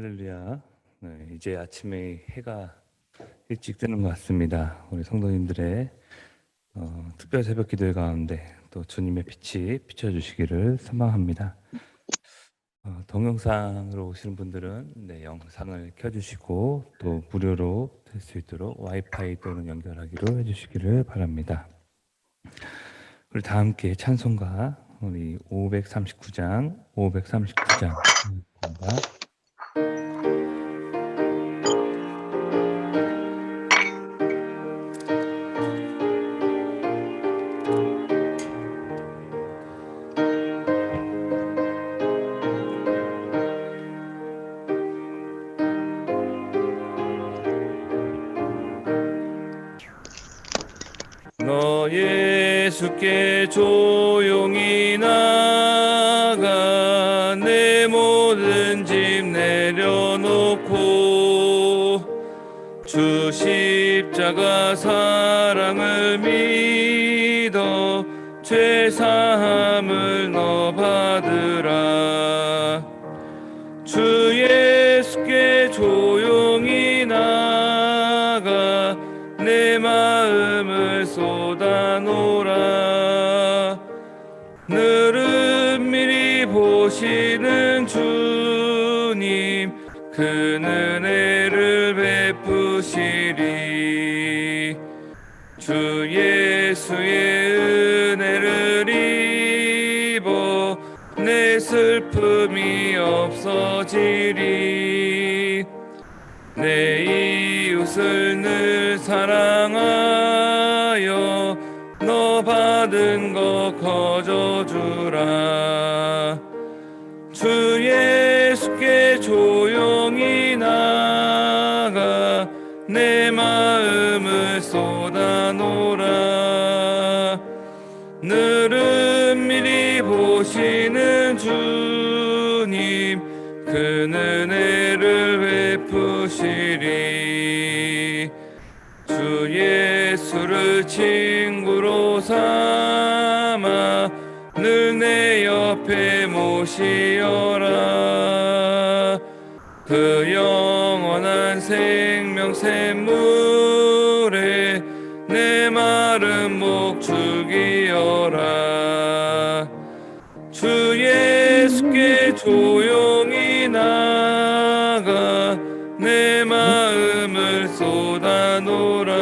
할렐루야. 네, 이제 아침에 해가 일찍 뜨는 것 같습니다. 우리 성도님들의 특별 새벽 기도회 가운데 또 주님의 빛이 비춰주시기를 소망합니다. 동영상으로 오시는 분들은 영상을 켜주시고 또 무료로 될 수 있도록 와이파이 또는 연결하기로 해주시기를 바랍니다. 우리 다 함께 찬송가 우리 539장 입니다. 너 예수께 조용히 나가 내 모든 짐 내려놓고 주 십자가 사랑을 믿어 죄 사함을 너 받으라. 주 예수께 조용히 나가 내 마음을 쏟아놓으라. 늘은 미리 보시는 주님 그 은혜를 베푸시리. 주 예수의 은혜를 입어 내 슬픔이 없어지리. 내 이웃을 늘 사랑하여 너 받은 거 거저주라. 주 예수께 조용히 나가 내 마음을 쏟아놓으라. 늘은 미리 보시는 주님 그 은혜를 베푸시리. 주 예수를 친구로 삼아 늘 내 옆에 모시어라. 그 영원한 생명 샘물에 내 마른 목 죽이어라. 주 예수께 조용히 나가 내 마음을 쏟아놓으라.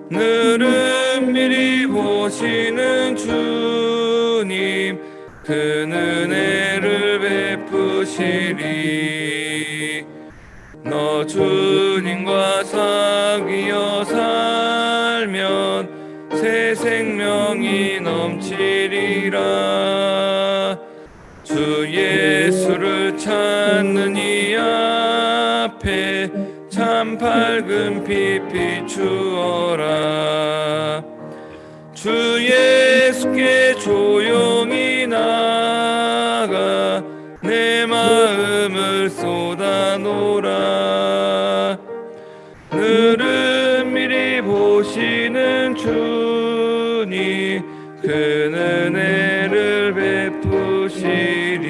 늘은 미리 보시는 주님 그 은혜를 베푸시리. 너 주님과 사귀어 살면 새 생명이 넘치리라. 주 예수를 찾는 이 앞에 참 밝은 빛 비추어라. 주 예수께 조용히 나가 내 마음을 쏟아놓으라. 늘은 미리 보시는 주님 그 은혜를 베푸시리.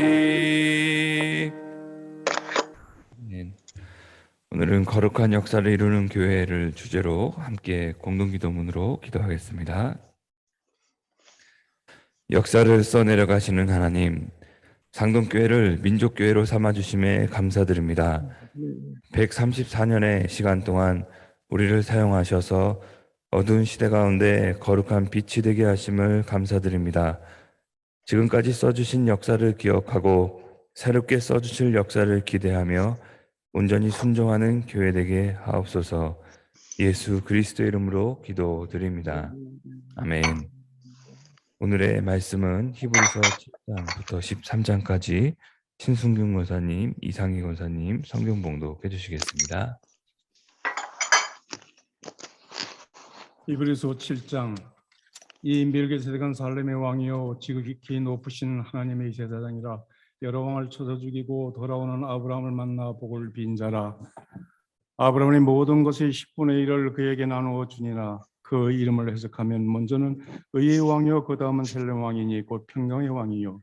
오늘은 거룩한 역사를 이루는 교회를 주제로 함께 공동기도문으로 기도하겠습니다. 역사를 써내려가시는 하나님, 상동교회를 민족교회로 삼아주심에 감사드립니다. 134년의 시간 동안 우리를 사용하셔서 어두운 시대 가운데 거룩한 빛이 되게 하심을 감사드립니다. 지금까지 써주신 역사를 기억하고 새롭게 써주실 역사를 기대하며 온전히 순종하는 교회 되게 하옵소서. 예수 그리스도의 이름으로 기도드립니다. 아멘. 오늘의 말씀은 히브리서 7장부터 13장까지 신순경 권사님, 이상희 권사님 성경 봉독해 주시겠습니다. 히브리서 7장. 이 멜기세덱은 살렘의 왕이요 지극히 높으신 하나님의 제사장이라. 여러 왕을 쳐서 죽이고 돌아오는 아브라함을 만나 복을 빈 자라. 아브라함의 모든 것의 10분의 1을 그에게 나누어 주니라. 그 이름을 해석하면 먼저는 의의 왕이요 그 다음은 셀렘 왕이니 곧 평강의 왕이요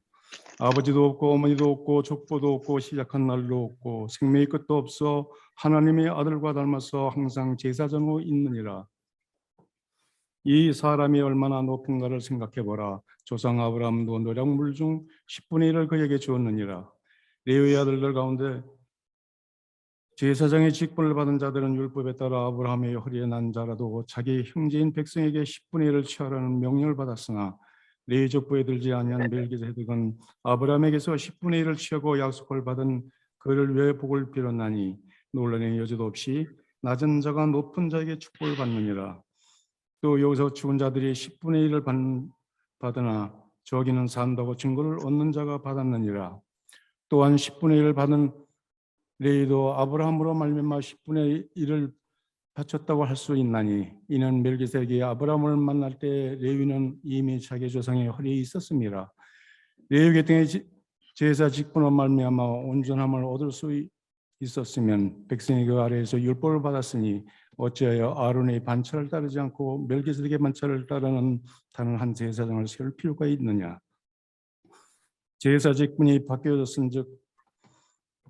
아버지도 없고 어머니도 없고 족보도 없고 시작한 날도 없고 생명의 끝도 없어 하나님의 아들과 닮아서 항상 제사장으로 있느니라. 이 사람이 얼마나 높은가를 생각해 보라. 조상 아브라함도 노략물 중 10분의 1을 그에게 주었느니라. 레위의 아들들 가운데 제사장의 직분을 받은 자들은 율법에 따라 아브라함의 허리에 난 자라도 자기 형제인 백성에게 10분의 1을 취하라는 명령을 받았으나 레위 족보에 들지 아니한 멜기세덱은 아브라함에게서 10분의 1을 취하고 약속을 받은 그를 위해 복을 빌었나니 논란의 여지도 없이 낮은 자가 높은 자에게 축복을 받느니라. 또 여기서 죽은 자들이 10분의 1을 받으나 저기는 산다고 증거를 얻는 자가 받았느니라. 또한 10분의 1을 받은 레위도 아브라함으로 말미암아 10분의 1을 바쳤다고 할 수 있나니 이는 멜기세덱이 아브라함을 만날 때 레위는 이미 자기 조상의 허리에 있었습니다. 레위 계통의 제사 직분으로 말미암아 온전함을 얻을 수 있었으면 백성이 그 아래에서 율법을 받았으니 어찌하여 아론의 반차를 따르지 않고 멜기세덱의 반차를 따르는 다른 한 제사장을 세울 필요가 있느냐. 제사 직분이 바뀌어졌은즉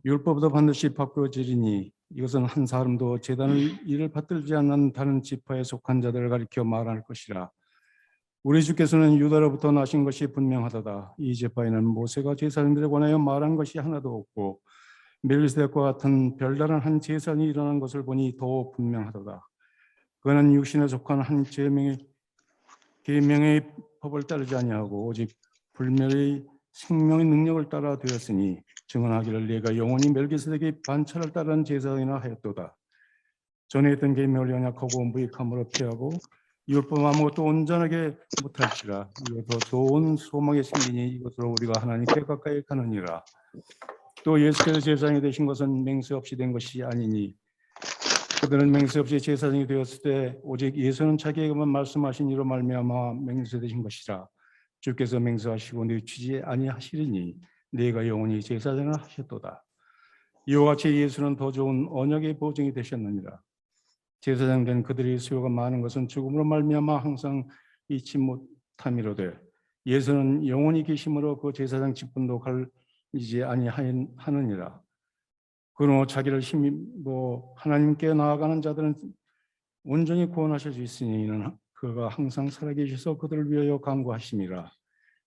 율법도 반드시 바꾸어지리니 이것은 한 사람도 제단을 이를 받들지 않는 다른 지파에 속한 자들을 가리켜 말할 것이라. 우리 주께서는 유다로부터 나신 것이 분명하도다. 이 지파에는 모세가 제사장들에 관하여 말한 것이 하나도 없고 멜기세덱과 같은 별다른 한 제사장이 일어난 것을 보니 더 분명하도다. 그는 육신에 속한 한 계명의 법을 따르지 아니하고 오직 불멸의 생명의 능력을 따라 되었으니 증언하기를 내가 영원히 멜기세덱의 반차를 따르는 제사장이나 하였도다. 전에 있던 계명을 연약하고 무익함으로 피하고 율법 아무것도 온전하게 못할지라. 이거 더 좋은 소망이 생기니 이것으로 우리가 하나님께 가까이 가느니라. 또 예수께서 제사장이 되신 것은 맹세 없이 된 것이 아니니 그들은 맹세 없이 제사장이 되었을 때 오직 예수는 자기에게만 말씀하신 이로 말미암아 맹세되신 것이라. 주께서 맹세하시고 늦추지 아니하시리니 내가 영원히 제사장을 하셨도다. 이와 같이 예수는 더 좋은 언약의 보증이 되셨느니라. 제사장 된 그들의 수요가 많은 것은 죽음으로 말미암아 항상 잊지 못함이로되 예수는 영원히 계심으로 그 제사장 직분도 갈리지 아니하느니라. 그러므로 자기를 힘입어 하나님께 나아가는 자들은 온전히 구원하실 수 있으니 이는 그가 항상 살아계셔서 그들을 위하여 간구하심이라.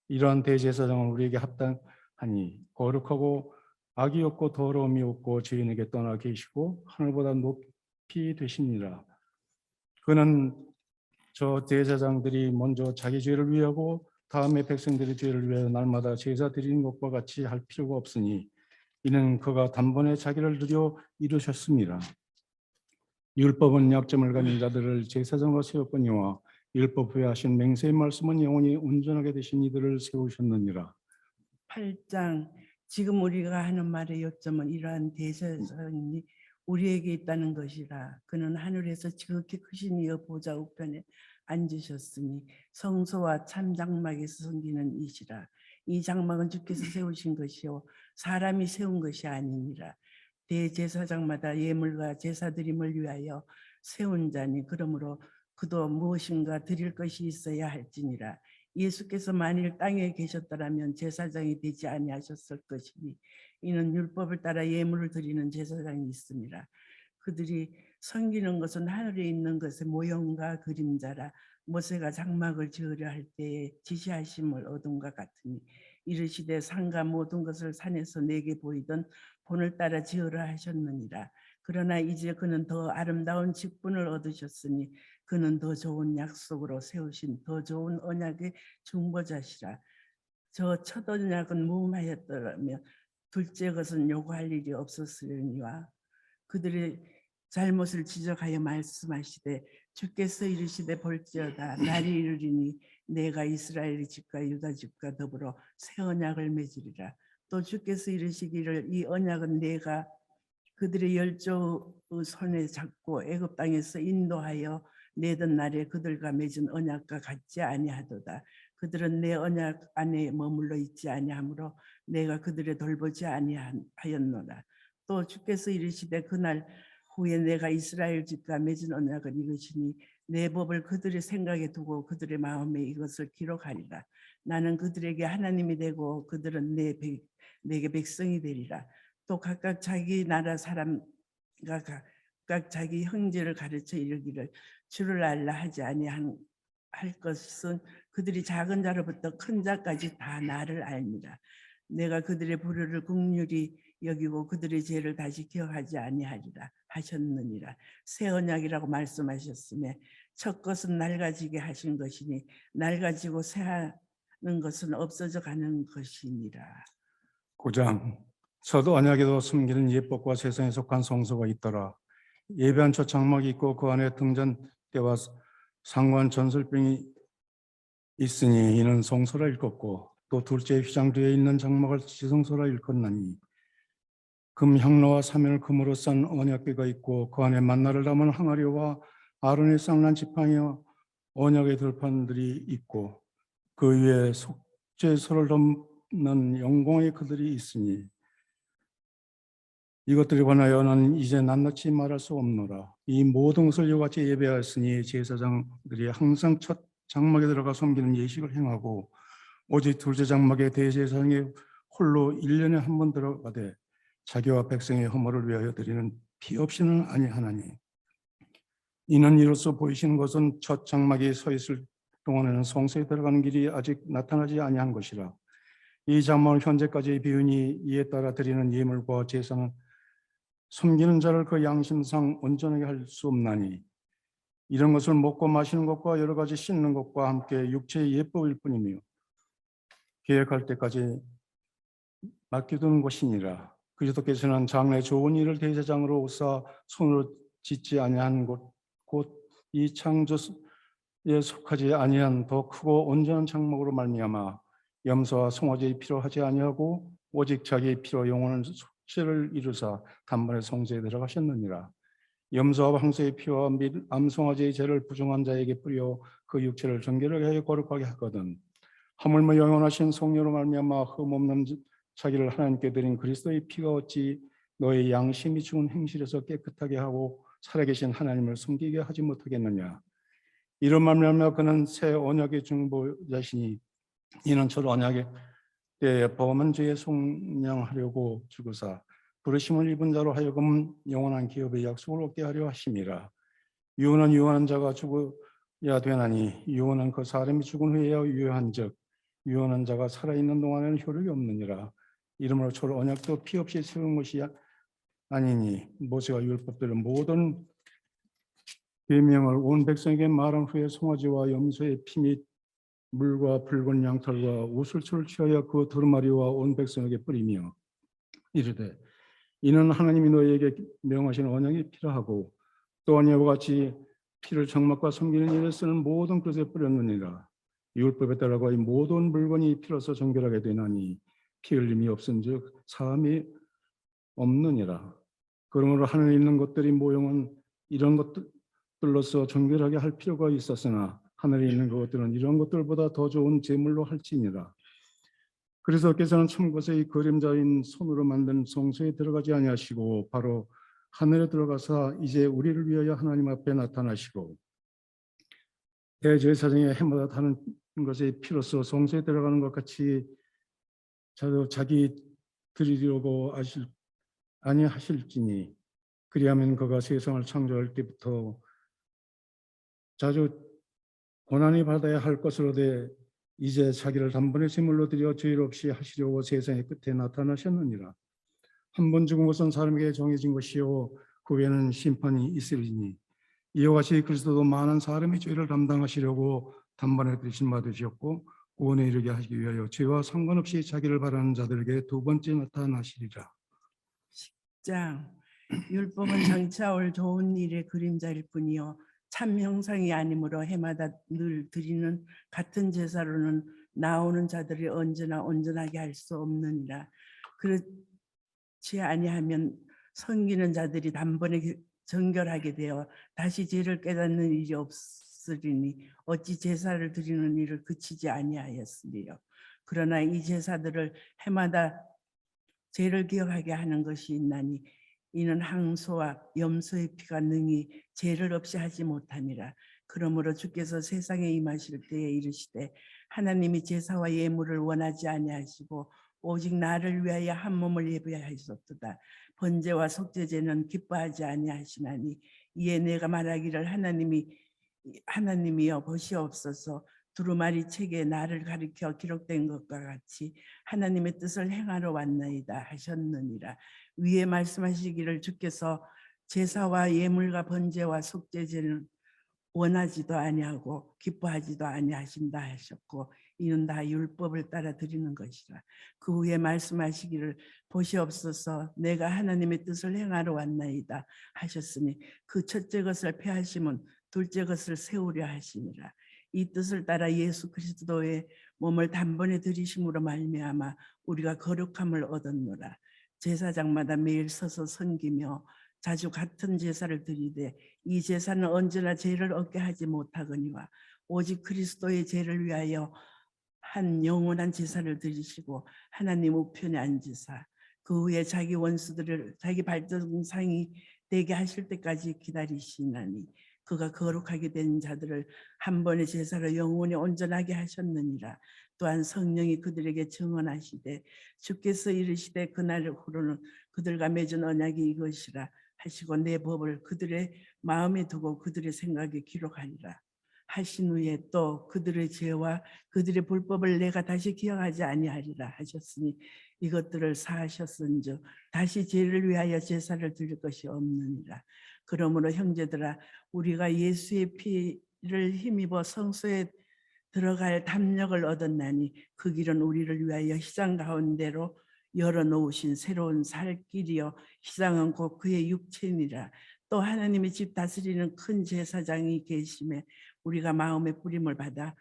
이러한 대제사장은 우리에게 합당하니 거룩하고 악이 없고 더러움이 없고 죄인에게 떠나 계시고 하늘보다 높이 되십니다. 그는 저 제사장들이 먼저 자기 죄를 위하고 다음에 백성들의 죄를 위하여 날마다 제사 드리는 것과 같이 할 필요가 없으니 이는 그가 단번에 자기를 드려 이루셨습니다. 율법은 약점을 가진 자들을 제사장으로 세웠거니와 율법 후에 하신 맹세의 말씀은 영원히 온전하게 되신 이들을 세우셨느니라. 8장 지금 우리가 하는 말의 요점은 이러한 대제사장이 우리에게 있다는 것이라. 그는 하늘에서 지극히 크신 이여 보좌 우편에 앉으셨으니 성소와 참 장막에서 섬기는 이시라. 이 장막은 주께서 세우신 것이요 사람이 세운 것이 아니니라. 대제사장마다 예물과 제사드림을 위하여 세운 자니 그러므로 그도 무엇인가 드릴 것이 있어야 할지니라. 예수께서 만일 땅에 계셨더라면 제사장이 되지 아니하셨을 것이니 이는 율법을 따라 예물을 드리는 제사장이 있습니다. 그들이 섬기는 것은 하늘에 있는 것의 모형과 그림자라. 모세가 장막을 지으려 할 때에 지시하심을 얻음과 같으니 이르시되 산과 모든 것을 산에서 내게 보이던 본을 따라 지으라 하셨느니라. 그러나 이제 그는 더 아름다운 직분을 얻으셨으니 그는 더 좋은 약속으로 세우신 더 좋은 언약의 중보자시라. 저 첫 언약은 무음하였더라며 둘째 것은 요구할 일이 없었으리니와 그들의 잘못을 지적하여 말씀하시되 주께서 이르시되 볼지어다 날이 이르리니 내가 이스라엘 집과 유다 집과 더불어 새 언약을 맺으리라. 또 주께서 이르시기를 이 언약은 내가 그들의 열조의 손에 잡고 애굽 땅에서 인도하여 내던 날에 그들과 맺은 언약과 같지 아니하도다. 그들은 내 언약 안에 머물러 있지 아니하므로 내가 그들의 돌보지 아니하였노라. 또 주께서 이르시되 그날 후에 내가 이스라엘 집과 맺은 언약을 이루시니 내 법을 그들의 생각에 두고 그들의 마음에 이것을 기록하리라. 나는 그들에게 하나님이 되고 그들은 내게 백성이 되리라. 또 각각 자기 나라 사람과 각각 자기 형제를 가르쳐 이르기를 주를 알라 하지 아니할 것은 그들이 작은 자로부터 큰 자까지 다 나를 알미라. 내가 그들의 불의를 긍휼히 여기고 그들의 죄를 다시 기억하지 아니하리라 하셨느니라. 새 언약이라고 말씀하셨으며 첫 것은 낡아지게 하신 것이니 낡아지고 새하는 것은 없어져 가는 것이니라. 9장. 첫 언약에도 숨기는 예법과 세상에 속한 성소가 있더라. 예배한 첫 장막이 있고 그 안에 등잔대와 상관 전설병이 있으니 이는 성소라 일컫고 또 둘째 휘장뒤에 있는 장막을 지성소라 일컫나니 금 향로와 사면을 금으로 싼 언약궤가 있고 그 안에 만나를 담은 항아리와 아론의 쌍난 지팡이와 언약의 들판들이 있고 그 위에 속죄소를 덮는 영광의 그들이 있으니 이것들에 관하여는 이제 낱낱이 말할 수 없노라. 이 모든 것을 이와 같이 예배하였으니 제사장들이 항상 첫 장막에 들어가 섬기는 예식을 행하고 오직 둘째 장막에 대제사장이 홀로 1년에 한 번 들어가되 자기와 백성의 허물을 위하여 드리는 피 없이는 아니하나니 이는 이로써 보이시는 것은 첫 장막이 서 있을 동안에는 성소에 들어가는 길이 아직 나타나지 아니한 것이라. 이 장막을 현재까지 비우니 이에 따라 드리는 예물과 제사는 섬기는 자를 그 양심상 온전하게 할 수 없나니 이런 것을 먹고 마시는 것과 여러 가지 씻는 것과 함께 육체의 예법일 뿐이며 계획할 때까지 맡겨두는 것이니라. 그리스도께서는 장래 좋은 일을 대제장으로 오사 손으로 짓지 아니한 곳 곧 이 창조에 속하지 아니한 더 크고 온전한 장막으로 말미암아 염소와 송아지의 피로 하지 아니하고 오직 자기의 피로 영원한 속죄를 이루사 단번에 성소에 들어가셨느니라. 염소와 황소의 피와 및 암송아지의 죄를 부정한 자에게 뿌려 그 육체를 정결하게 하여 거룩하게 하거든 하물며 영원하신 성령으로 말미암아 흠없는 자기를 하나님께 드린 그리스도의 피가 어찌 너의 양심이 죽은 행실에서 깨끗하게 하고 살아계신 하나님을 숨기게 하지 못하겠느냐. 이런 말미암아 그는 새 언약의 중보자시니 이는 첫 언약의 때에 범한 죄에 속량하려고 죽으사 부르심을 입은 자로 하여금 영원한 기업의 약속을 얻게 하려 하심이라. 유언은 유언한 자가 죽어야 되나니 유언은 그 사람이 죽은 후에야 유효한즉 유언한 자가 살아있는 동안에는 효력이 없느니라. 이러므로 첫 언약도 피 없이 세운 것이 아니니 모세가 율법들을 모든 계명을 온 백성에게 말한 후에 송아지와 염소의 피 및 물과 붉은 양털과 우슬초를 취하여 그 두루마리와 온 백성에게 뿌리며 이르되 이는 하나님이 너희에게 명하신 언약이 필요하고 또한 이와 같이 피를 장막과 섬기는 일에 쓰는 모든 그릇에 뿌렸느니라. 율법에 따라서 이 모든 물건이 피로서 정결하게 되나니 피 흘림이 없은즉 사함이 없느니라. 그러므로 하늘에 있는 것들이 모형은 이런 것들로서 정결하게 할 필요가 있었으나 하늘에 있는 것들은 이런 것들보다 더 좋은 제물로 할지니라. 그리스도께서는 참것의 그림자인 손으로 만든 성소에 들어가지 아니하시고 바로 하늘에 들어가사 이제 우리를 위하여 하나님 앞에 나타나시고 대제사장의 해마다 타는 것의 피로써 성소에 들어가는 것 같이 자기 드리려고 아니하실지니 그리하면 그가 세상을 창조할 때부터 자주 고난이 받아야 할 것으로 돼 이제 자기를 단번에 제물로 드려 죄일 없이 하시려고 세상의 끝에 나타나셨느니라. 한 번 죽은 것은 사람에게 정해진 것이요 그 외에는 심판이 있으리니 이와 같이 그리스도도 많은 사람의 죄를 담당하시려고 단번에 대신 받으셨고 구원에 이르게 하시기 위하여 죄와 상관없이 자기를 바라는 자들에게 두 번째 나타나시리라. 장 율법은 장차 올 좋은 일의 그림자일 뿐이요 참 형상이 아니므로 해마다 늘 드리는 같은 제사로는 나오는 자들이 언제나 온전하게 할 수 없느니라. 그렇지 아니하면 섬기는 자들이 단번에 정결하게 되어 다시 죄를 깨닫는 일이 없으리니 어찌 제사를 드리는 일을 그치지 아니하였으리요. 그러나 이 제사들을 해마다 죄를 기억하게 하는 것이 있나니 이는 항소와 염소의 피가 능히 죄를 없이 하지 못함이라. 그러므로 주께서 세상에 임하실 때에 이르시되 하나님이 제사와 예물을 원하지 아니하시고 오직 나를 위하여 한 몸을 예비하셨도다. 번제와 속죄제는 기뻐하지 아니하시나니 이에 내가 말하기를 하나님이여 보시옵소서. 두루마리 책에 나를 가리켜 기록된 것과 같이 하나님의 뜻을 행하러 왔나이다 하셨느니라. 위에 말씀하시기를 주께서 제사와 예물과 번제와 속죄제는 원하지도 아니하고 기뻐하지도 아니하신다 하셨고 이는 다 율법을 따라 드리는 것이라. 그 후에 말씀하시기를 보시옵소서 내가 하나님의 뜻을 행하러 왔나이다 하셨으니 그 첫째 것을 폐하심은 둘째 것을 세우려 하시니라. 이 뜻을 따라 예수 그리스도의 몸을 단번에 드리심으로 말미암아 우리가 거룩함을 얻었노라. 제사장마다 매일 서서 섬기며 자주 같은 제사를 드리되 이 제사는 언제나 죄를 얻게 하지 못하거니와 오직 그리스도의 죄를 위하여 한 영원한 제사를 드리시고 하나님 우편에 앉으사 그 후에 자기 원수들을 자기 발등상이 되게 하실 때까지 기다리시나니 그가 거룩하게 된 자들을 한 번의 제사로 영원히 온전하게 하셨느니라. 또한 성령이 그들에게 증언하시되 주께서 이르시되 그날 후로는 그들과 맺은 언약이 이것이라 하시고 내 법을 그들의 마음에 두고 그들의 생각에 기록하리라 하신 후에 또 그들의 죄와 그들의 불법을 내가 다시 기억하지 아니하리라 하셨으니 이것들을 사하셨은즉 다시 죄를 위하여 제사를 드릴 것이 없느니라. 그러므로 형제들아 우리가 예수의 피를 힘입어 성소에 들어갈 담력을 얻었나니 그 길은 우리를 위하여 희장 가운데로 열어놓으신 새로운 살 길이요 희장은 곧 그의 육체니라. 또 하나님의 집 다스리는 큰 제사장이 계심에 우리가 마음의 뿌림을 받아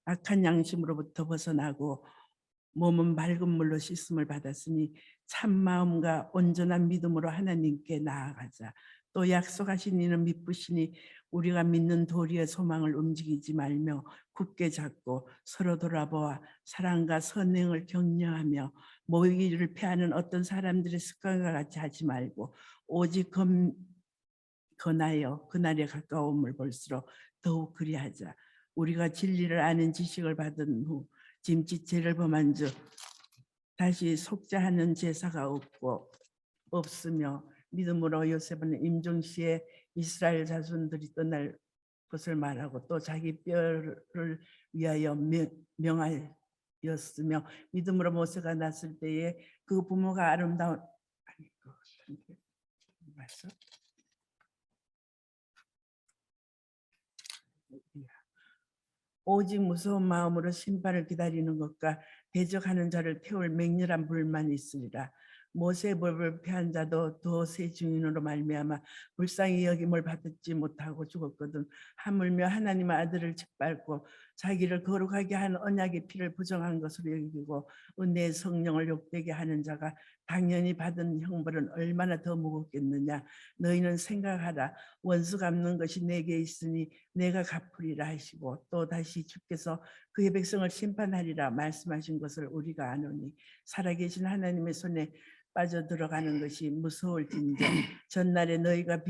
악한 양심으로부터 벗어나고 몸은 맑은 물로 씻음을 받았으니 참 마음과 온전한 믿음으로 하나님께 나아가자. 또 약속하신 이는 믿으시니 우리가 믿는 도리의 소망을 움직이지 말며 굳게 잡고 서로 돌아보아 사랑과 선행을 격려하며 모이기를 피하는 어떤 사람들의 습관과 같이 하지 말고 오직 건하여 그날에 가까움을 볼수록 더욱 그리하자. 우리가 진리를 아는 지식을 받은 후 짐짓죄를 범한 즉 다시 속죄하는 제사가 없으며 믿음으로 요셉은 임종시에 이스라엘 자손들이 떠날 것을 말하고 또 자기 뼈를 위하여 명하였으며 믿음으로 모세가 났을 때에 그 부모가 아름다운 말씀 오직 무서운 마음으로 심판을 기다리는 것과 대적하는 자를 태울 맹렬한 불만이 있으리라. 모세의 법을 피한 자도 더 새 증인으로 말미암아 불쌍히 여김을 받지 못하고 죽었거든. 하물며 하나님의 아들을 짓밟고 자기를 거룩하게 한 언약의 피를 부정한 것으로 여기고 은혜의 성령을 욕되게 하는 자가 당연히 받은 형벌은 얼마나 더 무겁겠느냐. 너희는 생각하라. 원수 갚는 것이 내게 있으니 내가 갚으리라 하시고 또 다시 주께서 그의 백성을 심판하리라 말씀하신 것을 우리가 아노니 살아계신 하나님의 손에 빠져들어가는 것이 무서울진저 전날에 너희가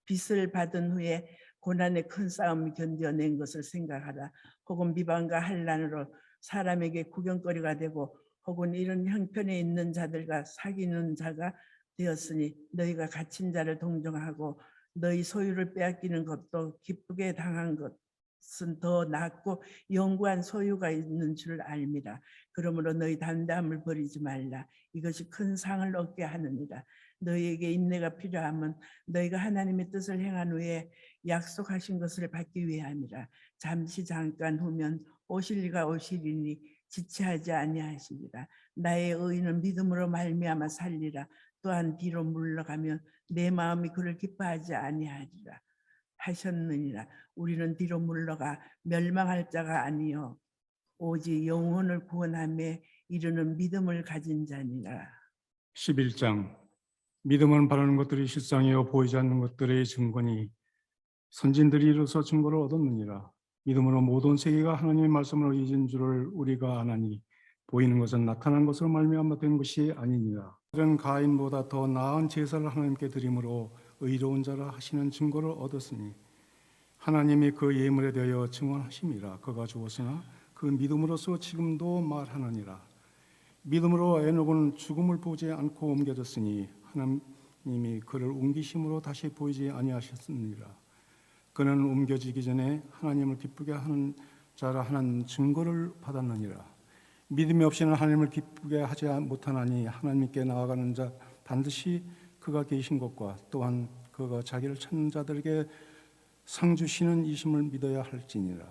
빚을 받은 후에 고난의 큰 싸움을 견뎌낸 것을 생각하라. 혹은 비방과 환난으로 사람에게 구경거리가 되고 혹은 이런 형편에 있는 자들과 사귀는 자가 되었으니 너희가 갇힌 자를 동정하고 너희 소유를 빼앗기는 것도 기쁘게 당한 것은 더 낫고 영구한 소유가 있는 줄 알미라. 그러므로 너희 담대함을 버리지 말라. 이것이 큰 상을 얻게 하느니라. 너희에게 인내가 필요하면 너희가 하나님의 뜻을 행한 후에 약속하신 것을 받기 위함이라. 잠시 잠깐 후면 오실 이가 오시리니 지체하지 아니하시리라. 나의 의인은 믿음으로 말미암아 살리라. 또한 뒤로 물러가면 내 마음이 그를 기뻐하지 아니하리라 하셨느니라. 우리는 뒤로 물러가 멸망할 자가 아니요 오직 영혼을 구원함에 이르는 믿음을 가진 자니라. 11장 믿음은 바라는 것들이 실상이요 보이지 않는 것들의 증거니 선진들이 이로써 증거를 얻었느니라. 믿음으로 모든 세계가 하나님의 말씀으로 이진 줄을 우리가 아나니 보이는 것은 나타난 것으로 말미암아 된 것이 아니니라. 그런 가인보다 더 나은 제사를 하나님께 드림으로 의로운 자라 하시는 증거를 얻었으니 하나님이 그 예물에 대하여 증언하심이라. 그가 죽었으나 그 믿음으로써 지금도 말하느니라. 믿음으로 에녹은 죽음을 보지 않고 옮겨졌으니 하나님이 그를 옮기심으로 다시 보이지 아니하셨느니라. 그는 옮겨지기 전에 하나님을 기쁘게 하는 자라 하는 증거를 받았느니라. 믿음이 없이는 하나님을 기쁘게 하지 못하나니 하나님께 나아가는 자 반드시 그가 계신 것과 또한 그가 자기를 찾는 자들에게 상 주시는 이심을 믿어야 할지니라.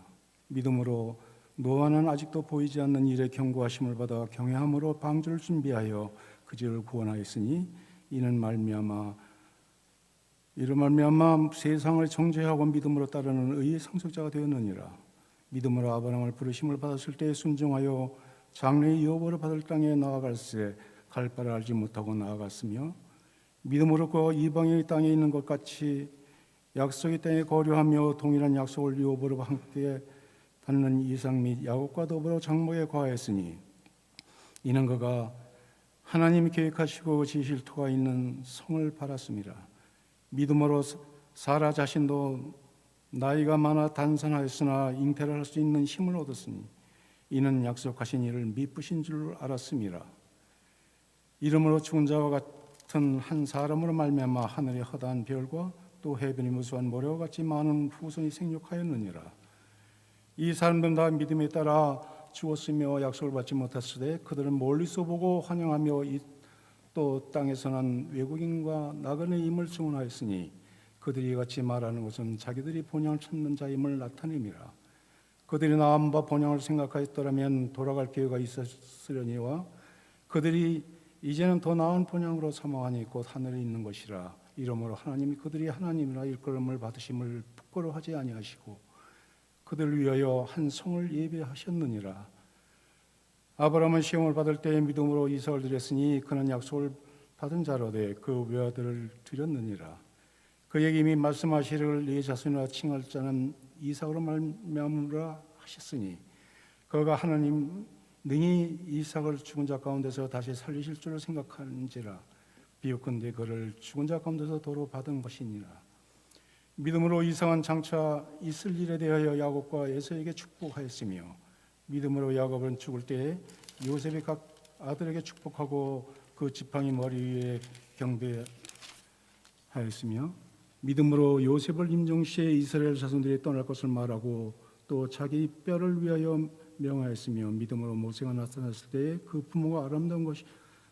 믿음으로 노아는 아직도 보이지 않는 일에 경고하심을 받아 경외함으로 방주를 준비하여 그 집을 구원하였으니 이는 말미암아 세상을 정죄하고 믿음으로 따르는 의의 상속자가 되었느니라. 믿음으로 아브라함을 부르심을 받았을 때 순종하여 장래의 여보를 받을 땅에 나아갈새 갈 바를 알지 못하고 나아갔으며 믿음으로 그 이방의 땅에 있는 것 같이 약속의 땅에 거류하며 동일한 약속을 여보로 함께 받는 이삭 및 야곱과 더불어 장막에 거하였으니 이는 그가 하나님이 계획하시고 지실 터가 있는 성을 바랐습니다. 믿음으로 사라 자신도 나이가 많아 단산하였으나 잉태를 할 수 있는 힘을 얻었으니 이는 약속하신 이를 미쁘신 줄 알았음이라. 이름으로 죽은 자와 같은 한 사람으로 말미암아 하늘의 허다한 별과 또 해변이 무수한 모래와 같이 많은 후손이 생육하였느니라. 이 사람들은 다 믿음에 따라 죽었으며 약속을 받지 못했으되 그들은 멀리서 보고 환영하며 또 땅에서 난 외국인과 나그네 임을 증언하였으니 그들이 같이 말하는 것은 자기들이 본향을 찾는 자임을 나타냅니다. 그들이 나온 바 본향을 생각하였더라면 돌아갈 기회가 있었으려니와 그들이 이제는 더 나은 본향으로 사모하니 곧 하늘에 있는 것이라. 이러므로 하나님이 그들이 하나님이라 일컬음을 받으심을 부끄러워하지 아니하시고 그들을 위하여 한 성을 예비하셨느니라. 아브라함은 시험을 받을 때에 믿음으로 이삭을 드렸으니 그는 약속을 받은 자로되 그 외아들을 드렸느니라. 그에게 이미 말씀하시기를 네 자손이라 칭할 자는 이삭으로 말미암으라 하셨으니 그가 하나님 능히 이삭을 죽은 자 가운데서 다시 살리실 줄을 생각하는지라. 비웃건대 그를 죽은 자 가운데서 도로 받은 것이니라. 믿음으로 이삭은 장차 있을 일에 대하여 야곱과 에서에게 축복하였으며 믿음으로 야곱은 죽을 때에 요셉이 각 아들에게 축복하고 그 지팡이 머리 위에 경배하였으며 믿음으로 요셉을 임종시에 이스라엘 자손들이 떠날 것을 말하고 또 자기 뼈를 위하여 명하였으며 믿음으로 모세가 나타났을 때에 그 부모가 아름다운 것이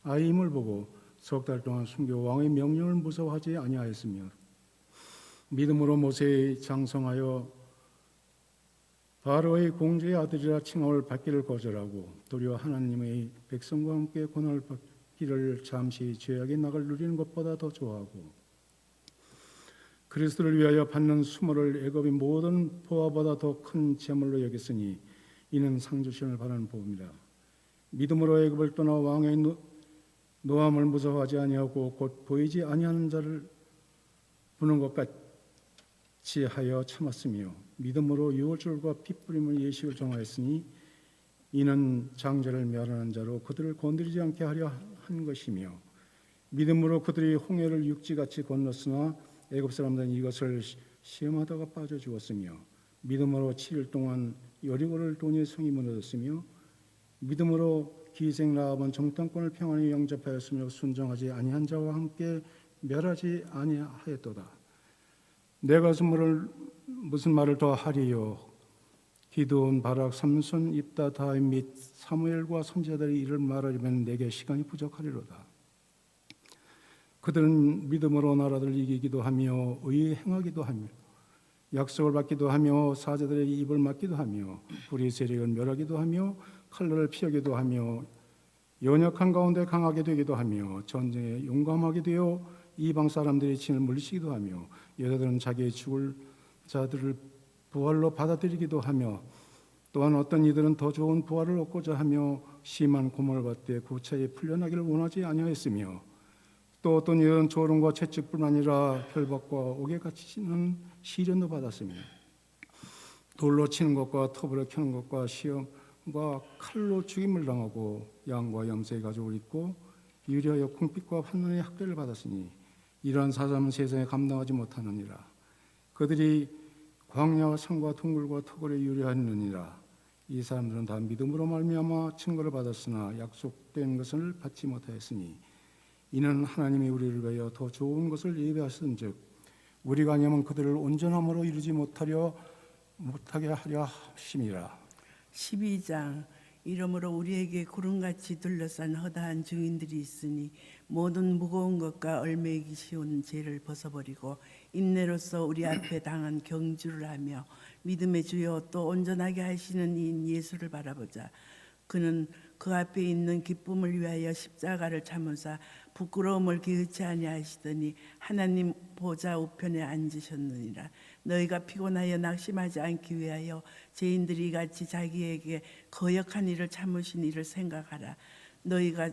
아이임을 보고 석 달 동안 숨겨 왕의 명령을 무서워하지 아니하였으며 믿음으로 모세의 장성하여 바로의 공주의 아들이라 칭함을 받기를 거절하고 도리어 하나님의 백성과 함께 고난을 받기를 잠시 죄악의 낙을 누리는 것보다 더 좋아하고 그리스도를 위하여 받는 수모를 애굽의 모든 보화보다 더 큰 재물로 여겼으니 이는 상주심을 바라는 법입니다. 믿음으로 애굽을 떠나 왕의 노함을 무서워하지 아니하고 곧 보이지 아니하는 자를 부는 것 같이 하여 참았으며 믿음으로 유월절과 핏부림을 예식을 정하였으니 이는 장자를 멸하는 자로 그들을 건드리지 않게 하려 한 것이며 믿음으로 그들이 홍해를 육지같이 건넜으나 애굽 사람들은 이것을 시험하다가 빠져 죽었으며 믿음으로 7일 동안 여리고를 돈의 성이 무너졌으며 믿음으로 기생 라합은 정탐꾼을 평안히 영접하였으며 순종하지 아니한 자와 함께 멸하지 아니하였도다. 내가 무슨 말을 더 하리요? 기드온, 바락, 삼손, 입다, 다윗 및 사무엘과 선지자들이 이를 말하려면 내게 시간이 부족하리로다. 그들은 믿음으로 나라들을 이기기도 하며 의에 행하기도 하며 약속을 받기도 하며 사자들의 입을 막기도 하며 불의 세력을 멸하기도 하며 칼날을 피하기도 하며 연약한 가운데 강하게 되기도 하며 전쟁에 용감하게 되어 이방 사람들의 진을 물리치기도 하며 여자들은 자기의 죽을 자들을 부활로 받아들이기도 하며 또한 어떤 이들은 더 좋은 부활을 얻고자 하며 심한 고문을 받되 구차히 풀려나기를 원하지 아니하였으며 또 어떤 이들은 조롱과 채찍뿐 아니라 혈박과 옥에 갇히는 시련도 받았으며 돌로 치는 것과 톱으로 켜는 것과 시험과 칼로 죽임을 당하고 양과 염소의 가죽을 입고 유리하여 궁핍과 환난의 학대를 받았으니 이러한 사람은 세상에 감당하지 못하느니라. 그들이 광야와 산과 동굴과 터굴에 유리하느니라. 이 사람들은 다 믿음으로 말미암아 증거를 받았으나 약속된 것을 받지 못하였으니 이는 하나님이 우리를 위하여 더 좋은 것을 예비하신즉 우리가 아니하면 그들을 온전함으로 이루지 못하게 하려 하심이라. 12장 이러므로 우리에게 구름같이 둘러싼 허다한 증인들이 있으니 모든 무거운 것과 얼매이기 쉬운 죄를 벗어버리고 인내로서 우리 앞에 당한 경주를 하며 믿음의 주여 또 온전하게 하시는 이인 예수를 바라보자. 그는 그 앞에 있는 기쁨을 위하여 십자가를 참으사 부끄러움을 개의치 아니하시더니 하나님 보좌 우편에 앉으셨느니라. 너희가 피곤하여 낙심하지 않기 위하여 죄인들이 같이 자기에게 거역한 일을 참으신 일을 생각하라. 너희가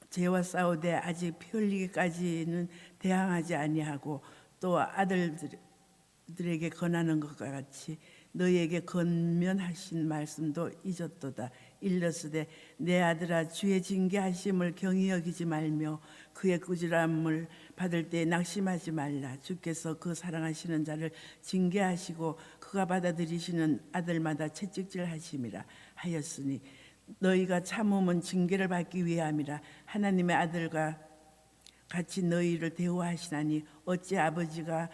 죄와 싸우되 아직 피 흘리기까지는 대항하지 아니하고 또 아들들에게 권하는 것과 같이 너희에게 건면하신 말씀도 잊었도다. 일러스되 내 아들아 주의 징계하심을 경히 여기지 말며 그의 꾸지람을 받을 때 낙심하지 말라. 주께서 그 사랑하시는 자를 징계하시고 그가 받아들이시는 아들마다 채찍질하심이라 하였으니 너희가 참음은 징계를 받기 위함이라. 하나님의 아들과 같이 너희를 대우하시나니 어찌 아버지가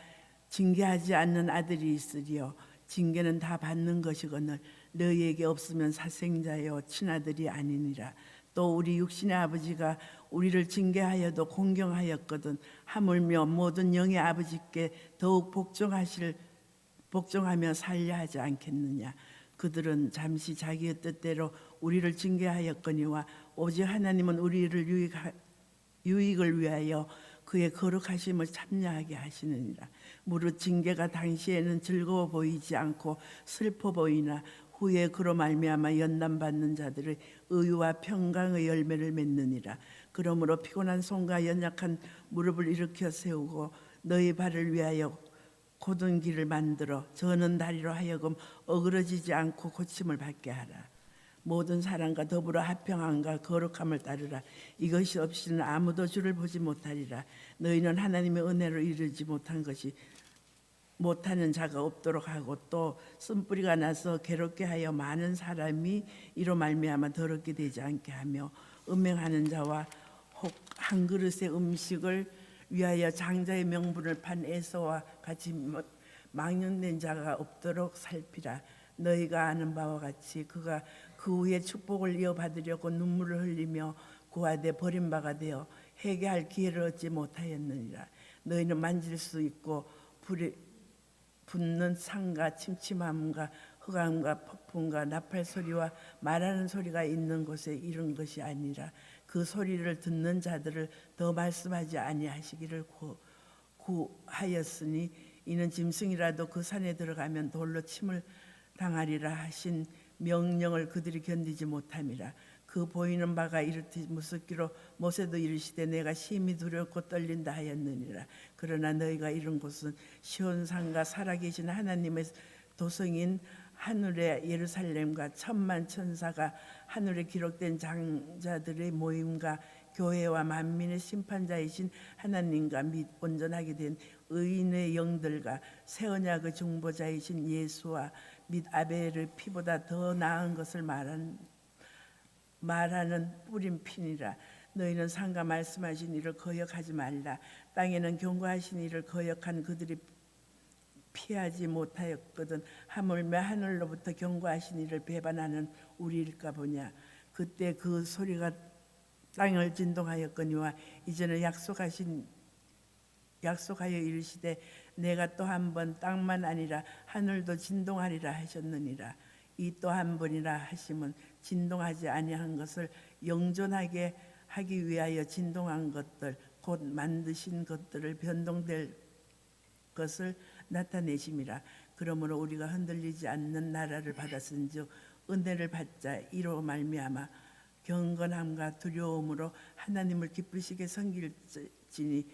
징계하지 않는 아들이 있으리요. 징계는 다 받는 것이거늘 너희에게 없으면 사생자여 친아들이 아니니라. 또 우리 육신의 아버지가 우리를 징계하여도 공경하였거든 하물며 모든 영의 아버지께 더욱 복종하며 살려 하지 않겠느냐. 그들은 잠시 자기의 뜻대로 우리를 징계하였거니와 오직 하나님은 우리를 유익을 위하여 그의 거룩하심을 참여하게 하시느니라. 무릇 징계가 당시에는 즐거워 보이지 않고 슬퍼 보이나 후에 그로 말미암아 연단받는 자들의 의와 평강의 열매를 맺느니라. 그러므로 피곤한 손과 연약한 무릎을 일으켜 세우고 너희 발을 위하여 곧은 길을 만들어 저는 다리로 하여금 어그러지지 않고 고침을 받게 하라. 모든 사람과 더불어 합평함과 거룩함을 따르라. 이것이 없이는 아무도 주를 보지 못하리라. 너희는 하나님의 은혜로 이르지 못하는 자가 없도록 하고 또 쓴뿌리가 나서 괴롭게 하여 많은 사람이 이로 말미암아 더럽게 되지 않게 하며 음행하는 자와 혹 한 그릇의 음식을 위하여 장자의 명분을 판 에서와 같이 망령된 자가 없도록 살피라. 너희가 아는 바와 같이 그가 그 후에 축복을 이어받으려고 눈물을 흘리며 구하되 버림바가 되어 회개할 기회를 얻지 못하였느니라. 너희는 만질 수 있고 불에 붙는 상과 침침함과 흑암과 폭풍과 나팔 소리와 말하는 소리가 있는 곳에 이른 것이 아니라 그 소리를 듣는 자들을 더 말씀하지 아니하시기를 구하였으니 이는 짐승이라도 그 산에 들어가면 돌로 침을 당하리라 하신 명령을 그들이 견디지 못함이라. 그 보이는 바가 이르듯 무섭기로 모세도 이르시되 내가 심히 두렵고 떨린다 하였느니라. 그러나 너희가 이른 곳은 시온산과 살아계신 하나님의 도성인 하늘의 예루살렘과 천만 천사가 하늘에 기록된 장자들의 모임과 교회와 만민의 심판자이신 하나님과 및 온전하게 된 의인의 영들과 새 언약의 중보자이신 예수와 및 아벨의 피보다 더 나은 것을 말하는 뿌린 피니라. 너희는 상가 말씀하신 이를 거역하지 말라. 땅에는 경고하신 이를 거역한 그들이 피하지 못하였거든 하물며 하늘로부터 경고하신 이를 배반하는 우리일까 보냐. 그때 그 소리가 땅을 진동하였거니와 이제는 약속하여 이르시되 내가 또 한 번 땅만 아니라 하늘도 진동하리라 하셨느니라. 이 또 한 번이라 하심은 진동하지 아니한 것을 영존하게 하기 위하여 진동한 것들 곧 만드신 것들을 변동될 것을 나타내심이라. 그러므로 우리가 흔들리지 않는 나라를 받았은즉 은혜를 받자. 이로 말미암아 경건함과 두려움으로 하나님을 기쁘시게 섬길지니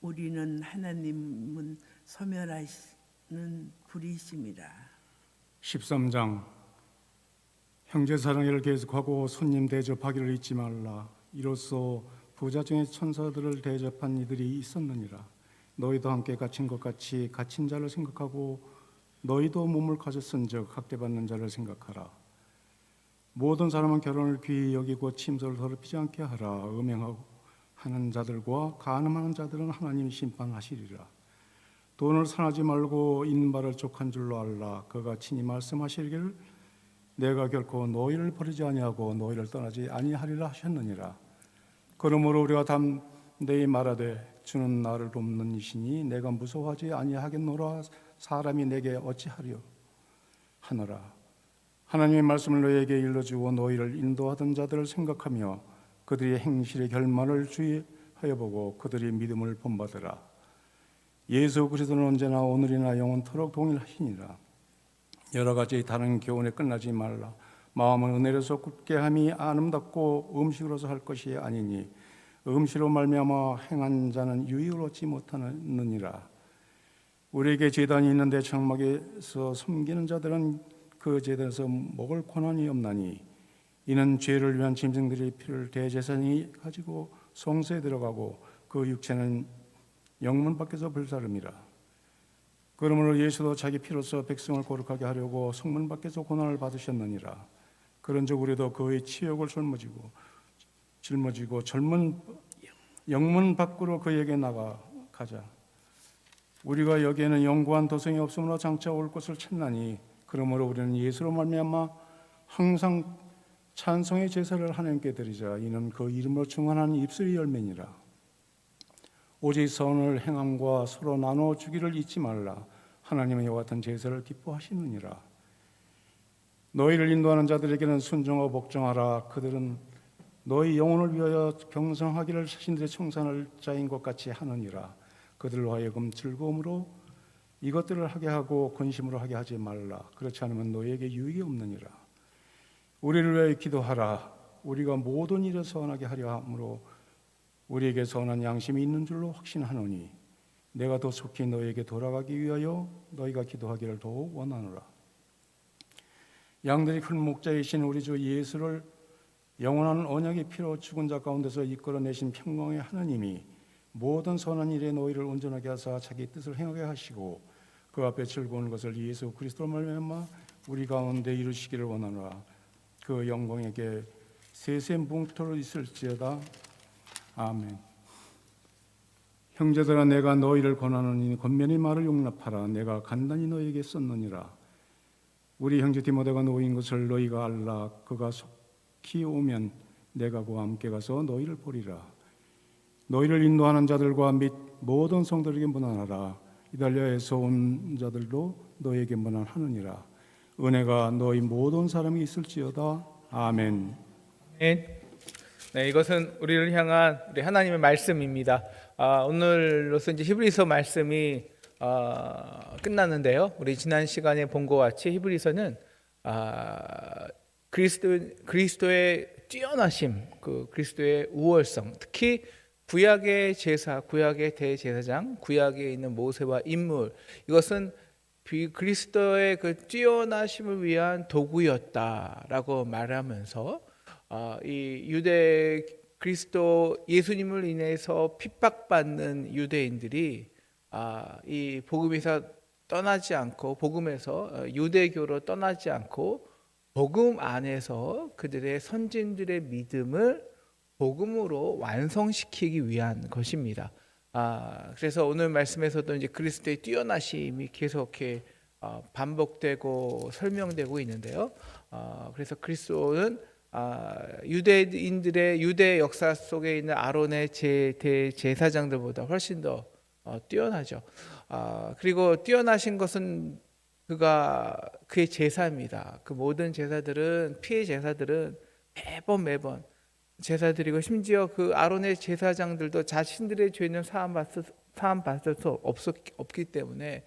우리는 하나님은 소멸하시는 불이심이라. 13장 형제 사랑을 계속하고 손님 대접하기를 잊지 말라. 이로써 부자 중에 천사들을 대접한 이들이 있었느니라. 너희도 함께 갇힌 것 같이 갇힌 자를 생각하고 너희도 몸을 가졌은즉 학대받는 자를 생각하라. 모든 사람은 결혼을 귀히 여기고 침소를 더럽히지 않게 하라. 음행하고 하는 자들과 간음하는 자들은 하나님이 심판하시리라. 돈을 산하지 말고 있는 바를 족한 줄로 알라. 그가 친히 말씀하시기를 내가 결코 너희를 버리지 아니하고 너희를 떠나지 아니하리라 하셨느니라. 그러므로 우리가 담대히 말하되 주는 나를 돕는 이시니 내가 무서워하지 아니하겠노라. 사람이 내게 어찌하리요 하노라. 하나님의 말씀을 너희에게 일러주고 너희를 인도하던 자들을 생각하며 그들의 행실의 결말을 주의하여 보고 그들의 믿음을 본받으라. 예수 그리스도는 언제나 오늘이나 영원토록 동일하시니라. 여러 가지 다른 교훈에 끝나지 말라. 마음은 은혜로서 굳게 함이 아름답고 음식으로서 할 것이 아니니 음식으로 말미암아 행한 자는 유익을 얻지 못하느니라. 우리에게 제단이 있는데 장막에서 섬기는 자들은 그 제단에서 먹을 권한이 없나니 이는 죄를 위한 짐승들의 피를 대제사장이 가지고 성소에 들어가고 그 육체는 영문 밖에서 불사름이라. 그러므로 예수도 자기 피로서 백성을 거룩하게 하려고 성문 밖에서 고난을 받으셨느니라. 그런즉 우리도 그의 치욕을 짊어지고 젊은 영문 밖으로 그에게 나가자. 우리가 여기에는 영구한 도성이 없으므로 장차 올 것을 찾나니 그러므로 우리는 예수로 말미암아 항상 찬송의 제사를 하나님께 드리자. 이는 그 이름으로 증언하는 입술의 열매니라. 오직 선을 행함과 서로 나눠 주기를 잊지 말라. 하나님은 이와 같은 제사를 기뻐하시느니라. 너희를 인도하는 자들에게는 순종하고 복종하라. 그들은 너희 영혼을 위하여 경성하기를 자신들의 청산할 자인 것 같이 하느니라. 그들로 하여금 즐거움으로 이것들을 하게 하고 근심으로 하게 하지 말라. 그렇지 않으면 너희에게 유익이 없느니라. 우리를 위하여 기도하라. 우리가 모든 일을 선하게 하려 함으로 우리에게 선한 양심이 있는 줄로 확신하노니 내가 더 속히 너희에게 돌아가기 위하여 너희가 기도하기를 더욱 원하노라. 양들이 큰 목자이신 우리 주 예수를 영원한 언약의 피로 죽은 자 가운데서 이끌어내신 평강의 하나님이 모든 선한 일에 너희를 온전하게 하사 자기 뜻을 행하게 하시고 그 앞에 즐거운 것을 예수 그리스도로 말미암아 우리 가운데 이루시기를 원하노라. 그 영광에게 세세뭉토로 있을지어다. 아멘. 형제들아 내가 너희를 권하노니 권면의 말을 용납하라. 내가 간단히 너희에게 썼느니라. 우리 형제 디모데가 놓인 것을 너희가 알라. 그가 속히 오면 내가 그와 함께 가서 너희를 보리라. 너희를 인도하는 자들과 및 모든 성도에게 문안하라. 이달리아에서 온 자들도 너희에게 문안하느니라. 은혜가 너희 모든 사람이 있을지어다. 아멘. 네, 이것은 우리를 향한 우리 하나님의 말씀입니다. 오늘로서 이제 히브리서 말씀이 끝났는데요. 우리 지난 시간에 본 것 같이 히브리서는 그리스도의 뛰어나심, 그 그리스도의 우월성, 특히 구약의 제사, 구약의 대제사장, 구약에 있는 모세와 인물, 이것은 그리스도의 그 뛰어나심을 위한 도구였다라고 말하면서 이 유대 그리스도 예수님을 인해서 핍박받는 유대인들이 이 복음에서 떠나지 않고 복음에서 유대교로 떠나지 않고 복음 안에서 그들의 선진들의 믿음을 복음으로 완성시키기 위한 것입니다. 그래서 오늘 말씀에서도 이제 그리스도의 뛰어나심이 계속해 반복되고 설명되고 있는데요. 그래서 그리스도는 유대인들의 유대 역사 속에 있는 아론의 대제사장들보다 훨씬 더 뛰어나죠. 그리고 뛰어나신 것은 그의 제사입니다. 그 모든 제사들은 피의 제사들은 매번 제사드리고 심지어 그 아론의 제사장들도 자신들의 죄는 사함 받을 수 없기 때문에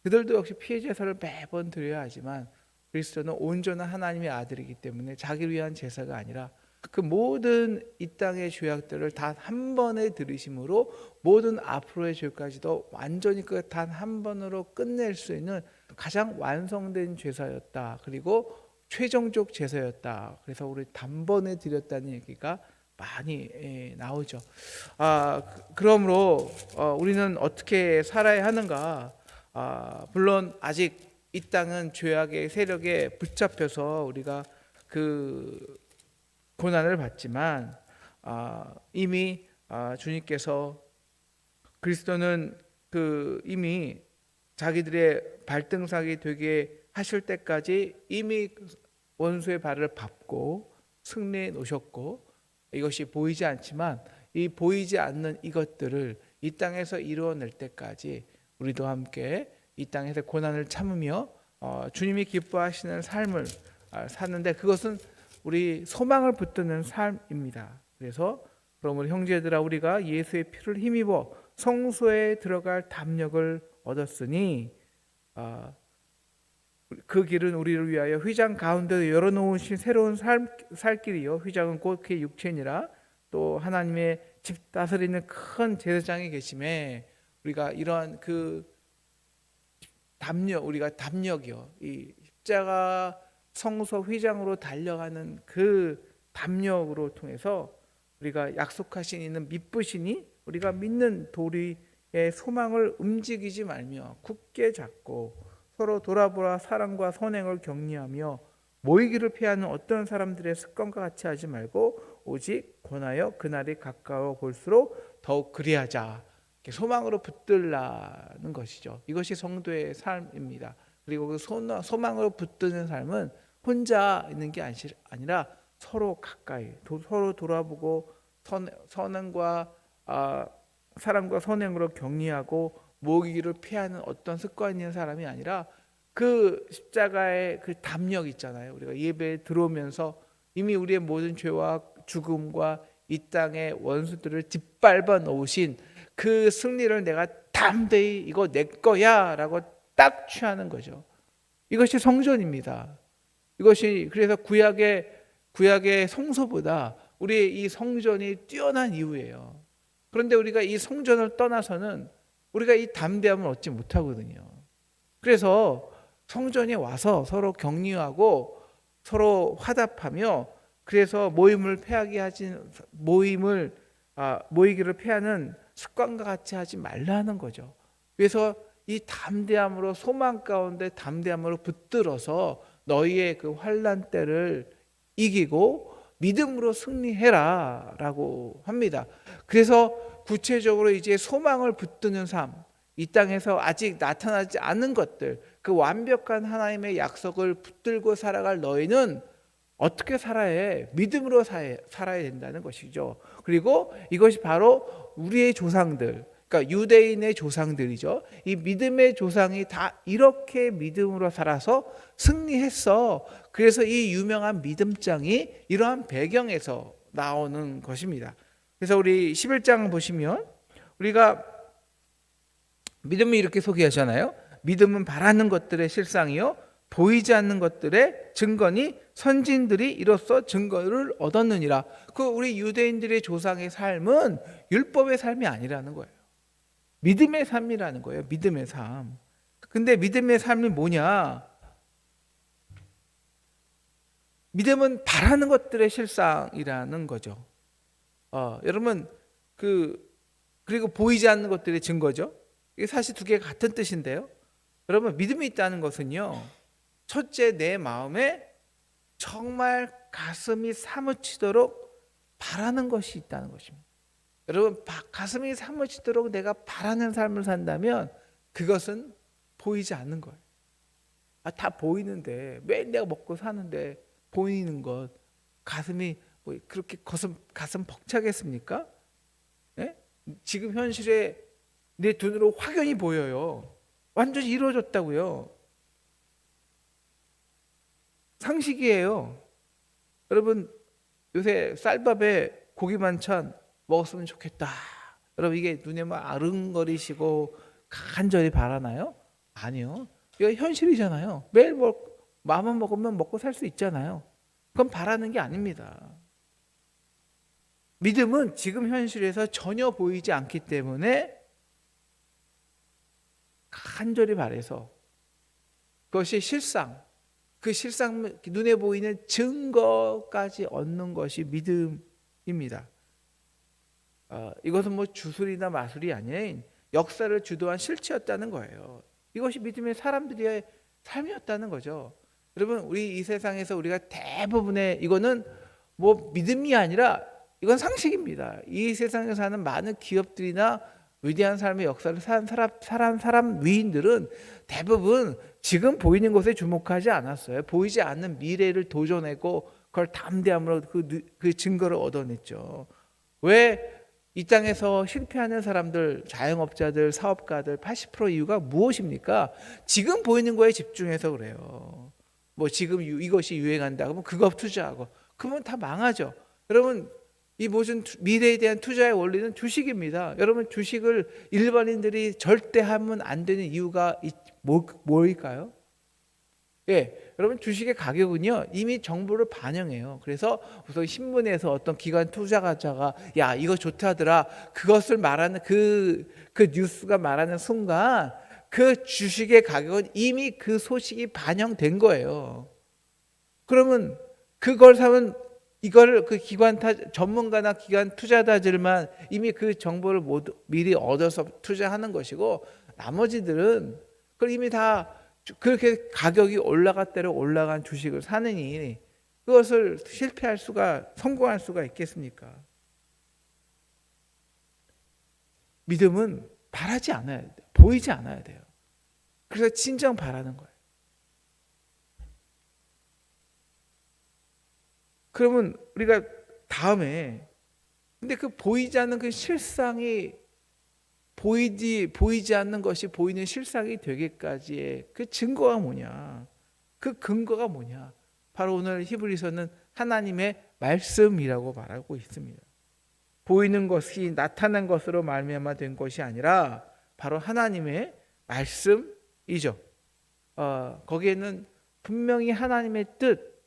그들도 역시 피의 제사를 매번 드려야 하지만 그리스도는 온전한 하나님의 아들이기 때문에 자기를 위한 제사가 아니라 그 모든 이 땅의 죄악들을 단 한 번에 들으심으로 모든 앞으로의 죄까지도 완전히 그 단 한 번으로 끝낼 수 있는 가장 완성된 제사였다. 그리고 최종적 제사였다. 그래서 우리 단번에 드렸다는 얘기가 많이 나오죠. 그러므로 우리는 어떻게 살아야 하는가? 물론 아직 이 땅은 죄악의 세력에 붙잡혀서 우리가 그 고난을 받지만 이미 주님께서 그리스도는 그 이미 자기들의 발등상이 되게 하실 때까지 이미 원수의 발을 밟고 승리해 놓으셨고, 이것이 보이지 않지만 이 보이지 않는 이것들을 이 땅에서 이루어낼 때까지 우리도 함께 이 땅에서 고난을 참으며 주님이 기뻐하시는 삶을 사는데, 그것은 우리 소망을 붙드는 삶입니다. 그래서 그러므로 형제들아, 우리가 예수의 피를 힘입어 성소에 들어갈 담력을 얻었으니 그 길은 우리를 위하여 휘장 가운데 열어놓으신 새로운 살 길이요, 휘장은 곧 그의 육체니라. 또 하나님의 집 다스리는 큰 제사장이 계심에 우리가 이러한 그 담력, 우리가 담력이요, 이 십자가 성소 휘장으로 달려가는 그 담력으로 통해서 우리가 약속하신 이는 믿으시니 우리가 믿는 도리의 소망을 움직이지 말며 굳게 잡고 서로 돌아보라 사랑과 선행을 격려하며 모이기를 피하는 어떤 사람들의 습관과 같이 하지 말고 오직 권하여 그날이 가까워 볼수록 더욱 그리하자. 소망으로 붙들라는 것이죠. 이것이 성도의 삶입니다. 그리고 그 소망으로 붙드는 삶은 혼자 있는 게 아니라 서로 가까이, 서로 돌아보고 선행과 사랑과 선행으로 격리하고 모이기를 피하는 어떤 습관이 있는 사람이 아니라 그 십자가의 그 담력 있잖아요. 우리가 예배에 들어오면서 이미 우리의 모든 죄와 죽음과 이 땅의 원수들을 짓밟아 놓으신 그 승리를 내가 담대히 이거 내 거야 라고 딱 취하는 거죠. 이것이 성전입니다. 이것이 그래서 구약의 성소보다 우리의 이 성전이 뛰어난 이유예요. 그런데 우리가 이 성전을 떠나서는 우리가 이 담대함을 얻지 못하거든요. 그래서 성전에 와서 서로 격려하고 서로 화답하며, 그래서 모이기를 피하는 습관과 같이 하지 말라는 거죠. 그래서 이 담대함으로, 소망 가운데 담대함으로 붙들어서 너희의 그 환난 때를 이기고 믿음으로 승리해라 라고 합니다. 그래서 구체적으로 이제 소망을 붙드는 삶, 이 땅에서 아직 나타나지 않은 것들, 그 완벽한 하나님의 약속을 붙들고 살아갈 너희는 어떻게 살아야 해? 믿음으로 살아야 된다는 것이죠. 그리고 이것이 바로 우리의 조상들, 그러니까 유대인의 조상들이죠. 이 믿음의 조상이 다 이렇게 믿음으로 살아서 승리했어. 그래서 이 유명한 믿음장이 이러한 배경에서 나오는 것입니다. 그래서 우리 11장 보시면 우리가 믿음이 이렇게 소개하잖아요. 믿음은 바라는 것들의 실상이요 보이지 않는 것들의 증거니 선진들이 이로써 증거를 얻었느니라. 그 우리 유대인들의 조상의 삶은 율법의 삶이 아니라는 거예요. 믿음의 삶이라는 거예요. 믿음의 삶. 근데 믿음의 삶이 뭐냐? 믿음은 바라는 것들의 실상이라는 거죠. 여러분 그리고 보이지 않는 것들의 증거죠. 이게 사실 두 개가 같은 뜻인데요. 여러분 믿음이 있다는 것은요, 첫째 내 마음에 정말 가슴이 사무치도록 바라는 것이 있다는 것입니다. 여러분 가슴이 사무치도록 내가 바라는 삶을 산다면 그것은 보이지 않는 거예요. 다 보이는데, 매일 내가 먹고 사는데 보이는 것, 가슴이 뭐 그렇게 가슴 벅차겠습니까? 네? 지금 현실에 내 눈으로 확연히 보여요. 완전히 이루어졌다고요. 상식이에요. 여러분 요새 쌀밥에 고기 반찬 먹었으면 좋겠다. 여러분 이게 눈에 막 아른거리시고 간절히 바라나요? 아니요. 이거 현실이잖아요. 매일 마음만 먹으면 먹고 살 수 있잖아요. 그건 바라는 게 아닙니다. 믿음은 지금 현실에서 전혀 보이지 않기 때문에 간절히 바라서 그것이 실상, 그 실상 눈에 보이는 증거까지 얻는 것이 믿음이 입니다. 이것은 뭐 주술이나 마술이 아닌 역사를 주도한 실체였다는 거예요. 이것이 믿음의 사람들의 삶이었다는 거죠. 여러분, 우리 이 세상에서 우리가 대부분의 이거는 뭐 믿음이 아니라 이건 상식입니다. 이 세상에 사는 많은 기업들이나 위대한 삶의 역사를 산 사람 위인들은 대부분 지금 보이는 것에 주목하지 않았어요. 보이지 않는 미래를 도전했고 그걸 담대함으로 그 증거를 얻어냈죠. 왜 이 땅에서 실패하는 사람들, 자영업자들, 사업가들 80% 이유가 무엇입니까? 지금 보이는 거에 집중해서 그래요. 뭐 지금 이것이 유행한다 그러면 그거 투자하고 그러면 다 망하죠. 여러분, 이 모든 미래에 대한 투자의 원리는 주식입니다. 여러분, 주식을 일반인들이 절대 하면 안 되는 이유가 뭘까요? 예, 여러분, 주식의 가격은요 이미 정보를 반영해요. 그래서 우선 신문에서 어떤 기관 투자자가 야 이거 좋다더라, 그것을 말하는 그 뉴스가 말하는 순간 그 주식의 가격은 이미 그 소식이 반영된 거예요. 그러면 그걸 사면 이걸 그 전문가나 기관 투자자들만 이미 그 정보를 모두 미리 얻어서 투자하는 것이고, 나머지들은 그걸 이미 다 그렇게 가격이 올라갔대로 올라간 주식을 사느니 그것을 성공할 수가 있겠습니까? 믿음은 바라지 않아야 돼요. 보이지 않아야 돼요. 그래서 진정 바라는 거예요. 그러면 우리가 다음에 근데 그 보이지 않는 그 실상이 보이지 않는 것이 보이는 실상이 되기까지의 그 증거가 뭐냐? 그 근거가 뭐냐? 바로 오늘 히브리서는 하나님의 말씀이라고 말하고 있습니다. 보이는 것이 나타난 것으로 말미암아 된 것이 아니라 바로 하나님의 말씀이죠. 거기에는 분명히 하나님의 뜻,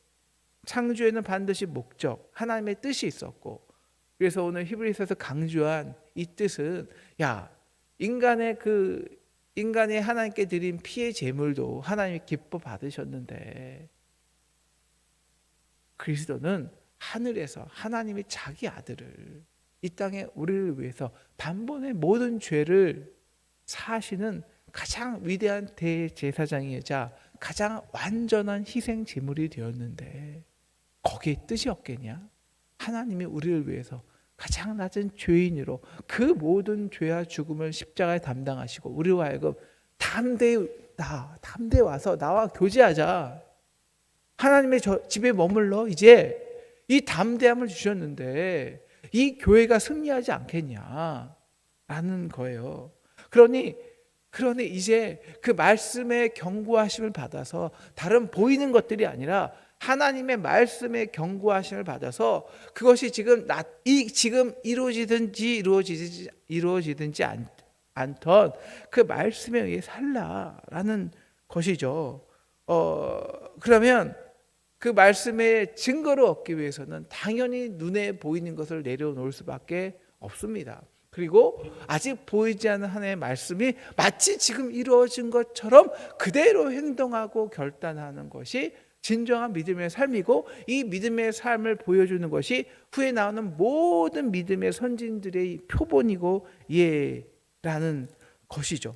창조에는 반드시 목적, 하나님의 뜻이 있었고, 그래서 오늘 히브리서에서 강조한 이 뜻은 인간이 하나님께 드린 피의 제물도 하나님이 기뻐 받으셨는데 그리스도는 하늘에서 하나님이 자기 아들을 이 땅에 우리를 위해서 단번에 모든 죄를 사하시는 가장 위대한 대제사장이자 가장 완전한 희생 제물이 되었는데 거기에 뜻이 없겠냐? 하나님이 우리를 위해서 가장 낮은 죄인으로 그 모든 죄와 죽음을 십자가에 담당하시고 우리와 하여금 담대히 와서 나와 교제하자. 하나님의 집에 머물러 이제 이 담대함을 주셨는데 이 교회가 승리하지 않겠냐라는 거예요. 그러니 이제 그 말씀의 경고하심을 받아서 다른 보이는 것들이 아니라 하나님의 말씀의 경고하심을 받아서 그것이 지금 이루어지든지 않던 그 말씀에 의해 살라라는 것이죠. 그러면 그 말씀의 증거를 얻기 위해서는 당연히 눈에 보이는 것을 내려놓을 수밖에 없습니다. 그리고 아직 보이지 않는 하나님의 말씀이 마치 지금 이루어진 것처럼 그대로 행동하고 결단하는 것이 진정한 믿음의 삶이고, 이 믿음의 삶을 보여주는 것이 후에 나오는 모든 믿음의 선진들의 표본이고 예라는 것이죠.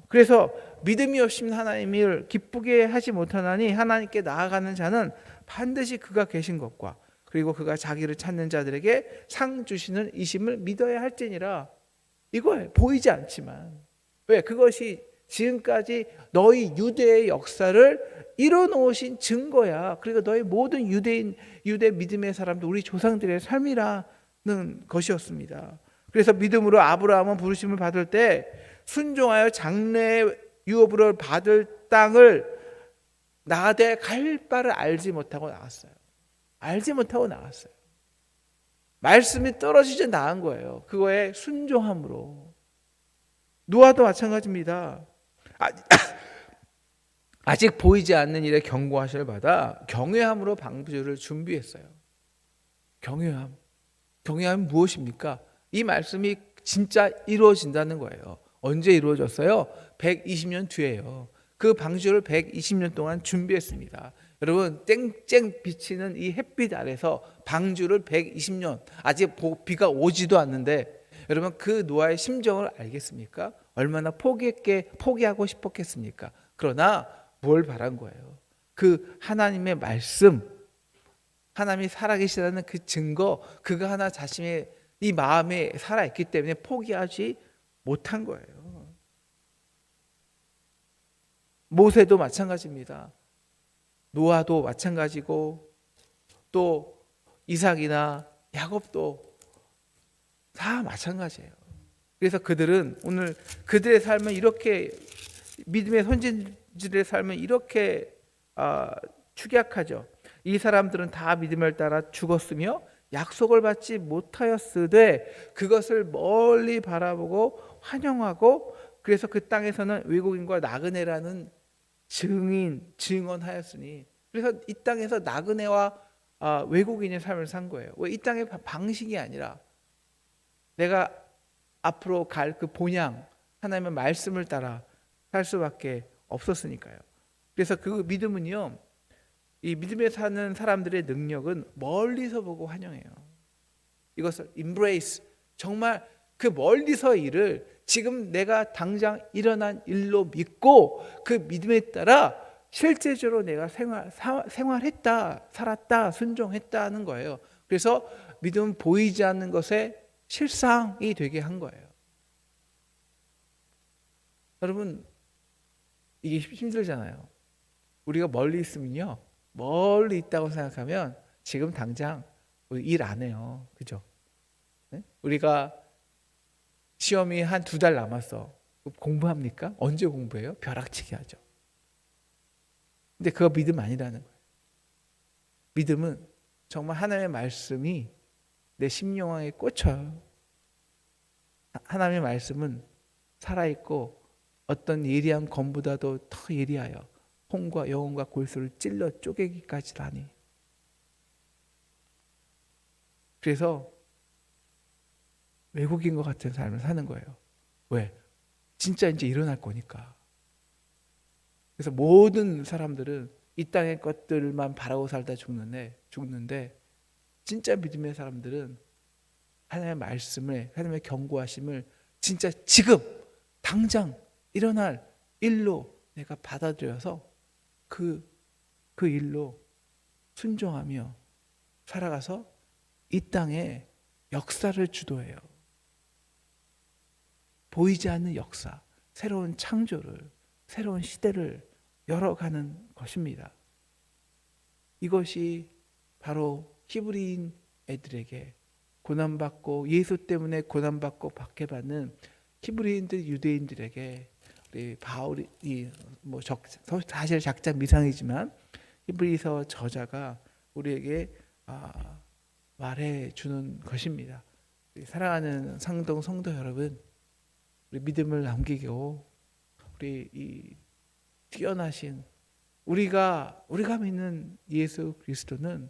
그래서 믿음이 없이는 하나님을 기쁘게 하지 못하나니 하나님께 나아가는 자는 반드시 그가 계신 것과 그리고 그가 자기를 찾는 자들에게 상 주시는 이심을 믿어야 할지니라. 이거예요. 보이지 않지만. 왜? 그것이 지금까지 너희 유대의 역사를 이뤄놓으신 증거야. 그리고 너희 모든 유대 믿음의 사람들, 우리 조상들의 삶이라는 것이었습니다. 그래서 믿음으로 아브라함은 부르심을 받을 때 순종하여 장래 유업으로 받을 땅을 나아대 갈 바를 알지 못하고 나왔어요. 말씀이 떨어지지 나은 거예요. 그거에 순종함으로. 노아도 마찬가지입니다. 아직 보이지 않는 일에 경고하심을 받아 경외함으로 방주를 준비했어요. 경외함은 무엇입니까? 이 말씀이 진짜 이루어진다는 거예요. 언제 이루어졌어요? 120년 뒤에요. 그 방주를 120년 동안 준비했습니다. 여러분 쨍쨍 비치는 이 햇빛 아래서 방주를 120년 아직 비가 오지도 않는데 여러분 그 노아의 심정을 알겠습니까? 얼마나 포기하고 싶었겠습니까? 그러나 뭘 바란 거예요? 그 하나님의 말씀, 하나님이 살아계시다는 그 증거, 그가 하나 자신의 이 마음에 살아있기 때문에 포기하지 못한 거예요. 모세도 마찬가지입니다. 노아도 마찬가지고 또 이삭이나 야곱도 다 마찬가지예요. 그래서 그들은 오늘 그들의 삶은 이렇게 믿음의 선진들의 삶은 이렇게 축약하죠. 이 사람들은 다 믿음을 따라 죽었으며 약속을 받지 못하였으되 그것을 멀리 바라보고 환영하고 그래서 그 땅에서는 외국인과 나그네라는 증언하였으니 그래서 이 땅에서 나그네와 외국인의 삶을 산 거예요. 왜? 이 땅의 방식이 아니라 내가 앞으로 갈 그 본향 하나님의 말씀을 따라 살 수밖에 없었으니까요. 그래서 그 믿음은요, 이 믿음에 사는 사람들의 능력은 멀리서 보고 환영해요. 이것을 embrace, 정말 그 멀리서 일을 지금 내가 당장 일어난 일로 믿고 그 믿음에 따라 실제적으로 내가 생활했다, 살았다, 순종했다는 거예요. 그래서 믿음은 보이지 않는 것에 실상이 되게 한 거예요. 여러분 이게 힘들잖아요. 우리가 멀리 있으면요, 멀리 있다고 생각하면 지금 당장 일 안 해요. 그죠? 네? 우리가 시험이 한 2달 남았어. 공부합니까? 언제 공부해요? 벼락치기 하죠. 근데 그거 믿음 아니라는 거예요. 믿음은 정말 하나님의 말씀이 내 심령에 꽂혀요. 하나님의 말씀은 살아있고 어떤 예리한 검보다도 더 예리하여 혼과 영혼과 골수를 찔러 쪼개기까지 하니. 그래서 외국인과 같은 삶을 사는 거예요. 왜? 진짜 이제 일어날 거니까. 그래서 모든 사람들은 이 땅의 것들만 바라고 살다 죽는데 진짜 믿음의 사람들은 하나님의 말씀을, 하나님의 경고하심을 진짜 지금 당장 일어날 일로 내가 받아들여서 그 일로 순종하며 살아가서 이 땅에 역사를 주도해요. 보이지 않는 역사, 새로운 창조를, 새로운 시대를 열어가는 것입니다. 이것이 바로 히브리인 애들에게 고난받고 예수 때문에 고난받고 박해받는 히브리인들 유대인들에게 우리 바울이 사실 작자 미상이지만 히브리서 저자가 우리에게 말해주는 것입니다. 사랑하는 상동 성도 여러분, 우리 믿음을 남기고 우리 이 뛰어나신 우리가 믿는 예수 그리스도는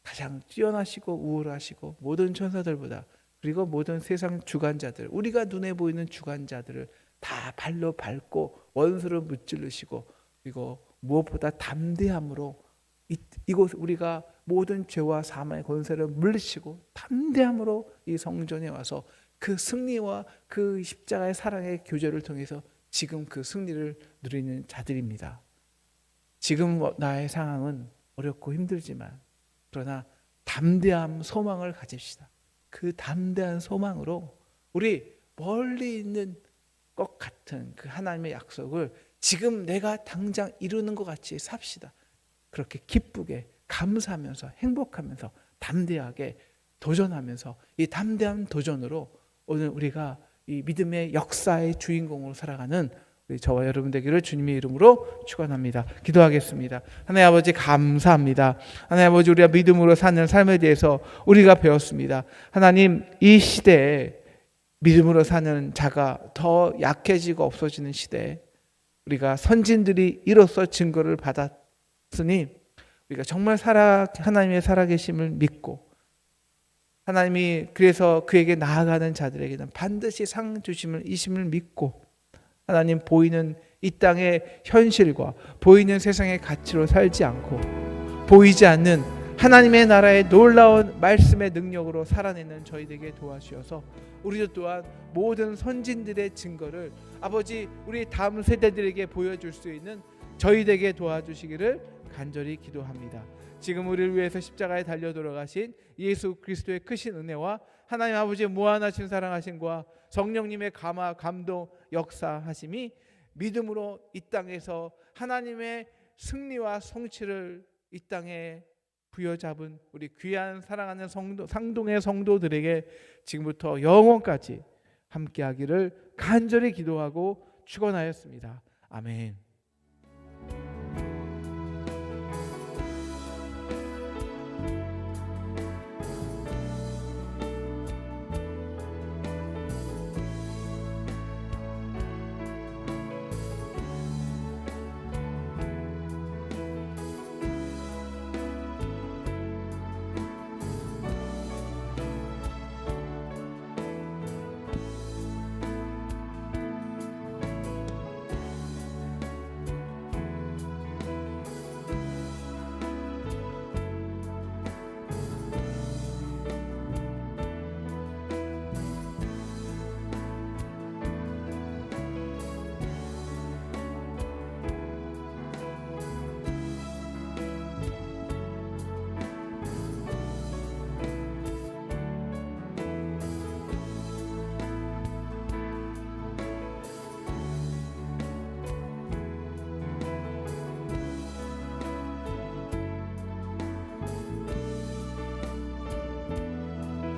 가장 뛰어나시고 우월하시고 모든 천사들보다 그리고 모든 세상 주관자들, 우리가 눈에 보이는 주관자들을 다 발로 밟고 원수를 무찌르시고 그리고 무엇보다 담대함으로 이곳 우리가 모든 죄와 사망의 권세를 물리치고 담대함으로 이 성전에 와서 그 승리와 그 십자가의 사랑의 교제를 통해서 지금 그 승리를 누리는 자들입니다. 지금 나의 상황은 어렵고 힘들지만 그러나 담대한 소망을 가집시다. 그 담대한 소망으로 우리 멀리 있는 것 같은 그 하나님의 약속을 지금 내가 당장 이루는 것 같이 삽시다. 그렇게 기쁘게 감사하면서 행복하면서 담대하게 도전하면서 이 담대한 도전으로 오늘 우리가 이 믿음의 역사의 주인공으로 살아가는 우리 저와 여러분 되기를 주님의 이름으로 축원합니다. 기도하겠습니다. 하나님 아버지 감사합니다. 하나님 아버지 우리가 믿음으로 사는 삶에 대해서 우리가 배웠습니다. 하나님 이 시대에 믿음으로 사는 자가 더 약해지고 없어지는 시대에 우리가 선진들이 이로써 증거를 받았으니 우리가 정말 하나님의 살아계심을 믿고 하나님이 그래서 그에게 나아가는 자들에게는 반드시 상 주심을 이심을 믿고 하나님 보이는 이 땅의 현실과 보이는 세상의 가치로 살지 않고 보이지 않는 하나님의 나라의 놀라운 말씀의 능력으로 살아내는 저희에게 도와주셔서 우리도 또한 모든 선진들의 증거를 아버지 우리 다음 세대들에게 보여줄 수 있는 저희에게 도와주시기를 간절히 기도합니다. 지금 우리를 위해서 십자가에 달려 돌아가신 예수 그리스도의 크신 은혜와 하나님 아버지의 무한하신 사랑하심과 성령님의 감화 감동 역사하심이 믿음으로 이 땅에서 하나님의 승리와 성취를 이 땅에 부여잡은 우리 귀한 사랑하는 상동의 성도들에게 지금부터 영원까지 함께하기를 간절히 기도하고 축원하였습니다. 아멘.